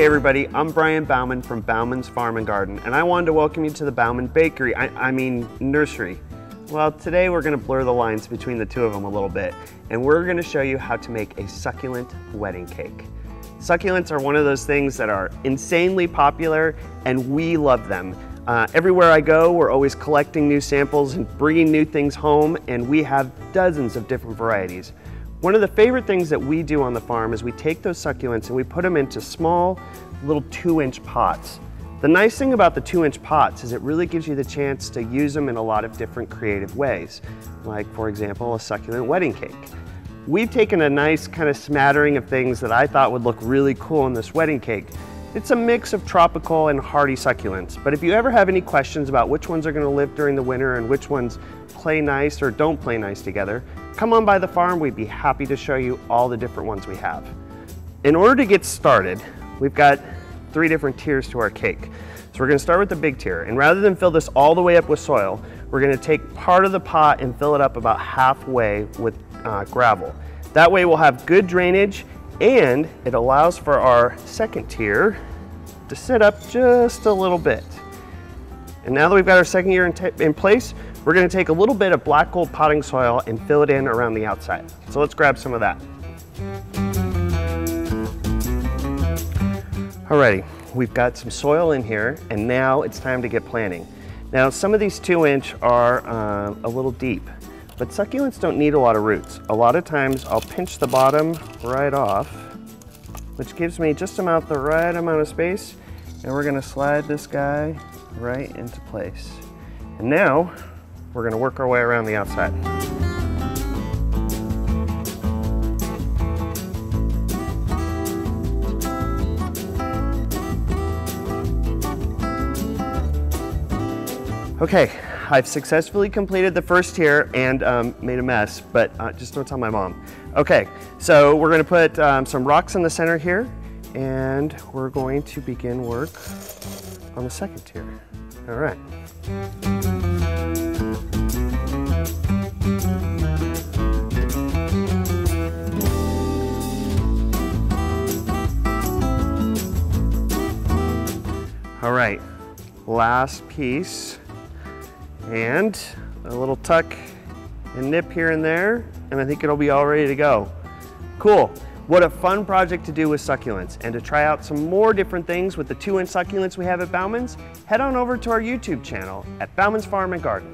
Hey everybody, I'm Brian Bauman from Bauman's Farm and Garden, and I wanted to welcome you to the Bauman Bakery, I mean nursery. Well, today we're going to blur the lines between the two of them a little bit, and we're going to show you how to make a succulent wedding cake. Succulents are one of those things that are insanely popular, and we love them. Everywhere I go, we're always collecting new samples and bringing new things home, and we have dozens of different varieties. One of the favorite things that we do on the farm is we take those succulents and we put them into small little 2-inch pots. The nice thing about the 2-inch pots is it really gives you the chance to use them in a lot of different creative ways, like for example a succulent wedding cake. We've taken a nice kind of smattering of things that I thought would look really cool in this wedding cake. It's a mix of tropical and hardy succulents, but if you ever have any questions about which ones are going to live during the winter and which ones play nice or don't play nice together, come on by the farm. We'd be happy to show you all the different ones we have. In order to get started, we've got 3 different tiers to our cake. So we're going to start with the big tier, and rather than fill this all the way up with soil, we're going to take part of the pot and fill it up about halfway with gravel. That way we'll have good drainage, and it allows for our second tier to sit up just a little bit. And now that we've got our second tier in place, we're going to take a little bit of black gold potting soil and fill it in around the outside. So let's grab some of that. Alrighty, we've got some soil in here, and now it's time to get planting. Now some of these 2-inch are a little deep, but succulents don't need a lot of roots. A lot of times I'll pinch the bottom right off, which gives me just the right amount of space, and we're going to slide this guy right into place. And now we're going to work our way around the outside. Okay, I've successfully completed the first tier and made a mess, but just don't tell my mom. Okay, so we're going to put some rocks in the center here, and we're going to begin work on the second tier. All right. All right, last piece, and a little tuck and nip here and there, and I think it'll be all ready to go. Cool. What a fun project to do with succulents, and to try out some more different things with the 2-inch succulents we have at Bauman's, head on over to our YouTube channel at Bauman's Farm and Garden.